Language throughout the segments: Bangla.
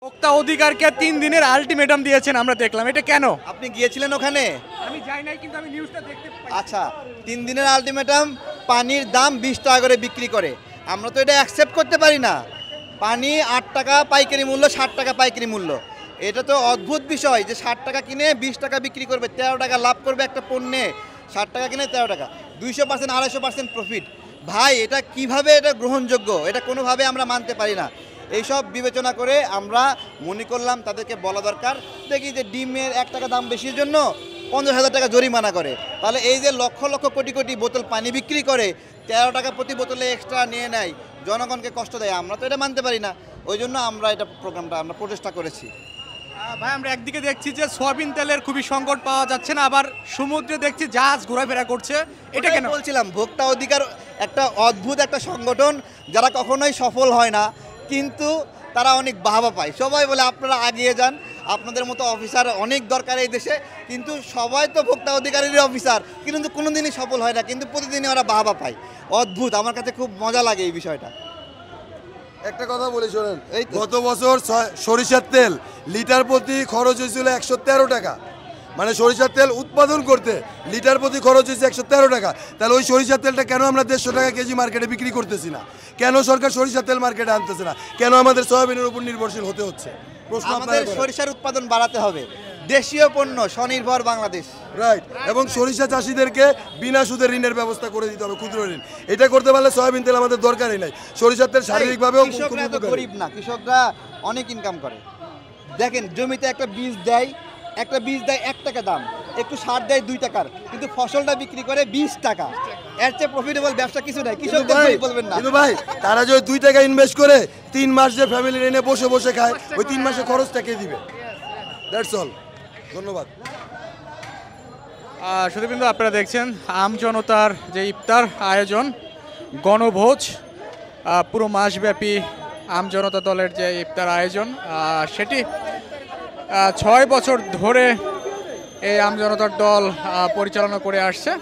ভোক্তা অধিকারকে 3 দিনের আলটিমেটাম দিয়েছেন আমরা দেখলাম, এটা কেন? আপনি গিয়েছিলেন ওখানে? আমি যাই নাই, কিন্তু আমি নিউজটা দেখতে পাই। আচ্ছা, 3 দিনের আলটিমেটাম, পানির দাম 20 টাকা করে বিক্রি করে। আমরা তো এটা অ্যাকসেপ্ট করতে পারি না। পানি 8 টাকা পাইকারি মূল্য, 60 টাকা পাইকারি মূল্য। এটা তো অদ্ভুত বিষয় যে 60 টাকা কিনে 20 টাকা বিক্রি করবে, 13 টাকা লাভ করবে একটা পণ্যে। 60 টাকা কিনে 13 টাকা, 200% 250% প্রফিট। ভাই, এটা কিভাবে এটা গ্রহণযোগ্য? এটা কোনোভাবে আমরা মানতে পারি না। এইসব বিবেচনা করে আমরা মনে করলাম তাদেরকে বলা দরকার। দেখি যে ডিমের 1 টাকা দাম বেশির জন্য 50,000 টাকা জরিমানা করে, তাহলে এই যে লক্ষ লক্ষ কোটি কোটি বোতল পানি বিক্রি করে 13 টাকা প্রতি বোতলে এক্সট্রা নিয়ে নেয়, জনগণকে কষ্ট দেয়, আমরা তো এটা মানতে পারি না। ওই জন্য আমরা এটা প্রোগ্রামটা আমরা প্রচেষ্টা করেছি। ভাই, আমরা একদিকে দেখছি যে সয়াবিন তেলের খুবই সংকট পাওয়া যাচ্ছে না, আবার সমুদ্রে দেখছি জাহাজ ঘোরাফেরা করছে, এটা কেন? বলছিলাম ভোক্তা অধিকার একটা অদ্ভুত একটা সংগঠন, যারা কখনোই সফল হয় না, কিন্তু তারা অনেক বাহবা পায়। সবাই বলে আপনারা এগিয়ে যান, আপনাদের মতো অফিসার অনেক দরকার এই দেশে। কিন্তু সবাই তো ভোক্তা অধিকারেরই অফিসার, কিন্তু কোনোদিনই সফল হয় না, কিন্তু প্রতিদিনই ওরা বাহবা পায়। অদ্ভুত, আমার কাছে খুব মজা লাগে এই বিষয়টা। একটা কথা বলি শোনেন, এই তো। গত বছর সরিষার তেল লিটার প্রতি খরচ হয়েছিল 113 টাকা। মানে সরিষার তেল উৎপাদন করতে লিটার প্রতি খরচ হয়েছে 113 টাকা। তাহলে ওই সরিষার তেলটা কেন আমরা 150 টাকা কেজি মার্কেটে বিক্রি করতেছি না? কেন সরকার সরিষার তেল মার্কেটে আনতেছে না? কেন আমাদের সয়াবিনের উপর নির্ভরশীল হতে হচ্ছে? প্রশ্ন আমাদের আপনারা করেন। সরিষার উৎপাদন বাড়াতে হবে, দেশীয় পণ্য, স্বনির্ভর বাংলাদেশ। রাইট, এবং সরিষা চাষিদেরকে বিনা সুদের ঋণের ব্যবস্থা করে দিতে হবে, ক্ষুদ্র ঋণ। এটা করতে পারলে সয়াবিন তেল আমাদের দরকারই নাই। সরিষার তেল শারীরিকভাবেও খুব কৃষকরা তো উপকারী। গরিব না, কৃষকরা অনেক ইনকাম করে। দেখেন, জমিতে একটা বীজ দেয় 1 টাকা দাম, একটু সার দেয় 2 টাকার, কিন্তু ফসলটা বিক্রি করে 20 টাকা। এর চেয়ে প্রফিটেবল ব্যবসা কিছু নাই। কৃষকদের ভাই, বলবেন না। কিন্তু ভাই, তারা যদি 2 টাকা ইনভেস্ট করে 3 মাস যে ফ্যামিলি এনে বসে বসে খায়, ওই 3 মাসে খরচটা কে দিবে? That's all. ধন্যবাদ। সুধীবৃন্দ, আপনারা দেখছেন আমজনতার যে ইফতার আয়োজন, গণভোজ, পুরো মাসব্যাপী আমজনতা দলের যে ইফতার আয়োজন, সেটি 6 বছর ধরে এই আমজনতার দল পরিচালনা করে আসছে।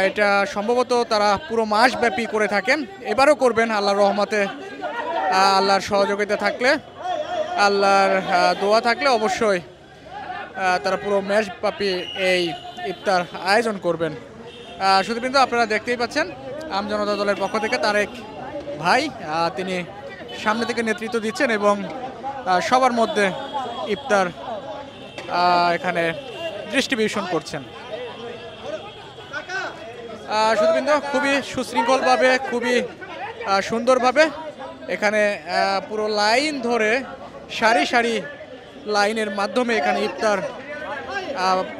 এটা সম্ভবত তারা পুরো মাসব্যাপী করে থাকেন, এবারও করবেন আল্লাহর রহমতে। আল্লাহর সহযোগিতা থাকলে, আল্লাহর দোয়া থাকলে অবশ্যই তারা পুরো মাসব্যাপী এই ইফতার আয়োজন করবেন। সুধীবৃন্দ, আপনারা দেখতেই পাচ্ছেন আমজনতা দলের পক্ষ থেকে তারেক ভাই, তিনি সামনে থেকে নেতৃত্ব দিচ্ছেন এবং সবার মধ্যে ইফতার এখানে ডিস্ট্রিবিউশন করছেন। সুধীবৃন্দ, খুবই সুশৃঙ্খলভাবে, খুবই সুন্দরভাবে এখানে পুরো লাইন ধরে সারি সারি লাইনের মাধ্যমে এখানে ইফতার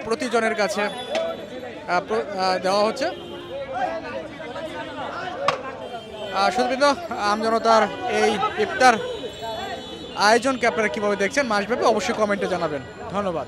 প্রতিজনের কাছে দেওয়া হচ্ছে। সুধীবৃন্দ, আমজনতার এই ইফতার আয়োজনকে আপনারা কীভাবে দেখছেন মাসব্যাপী অবশ্যই কমেন্টে জানাবেন। ধন্যবাদ।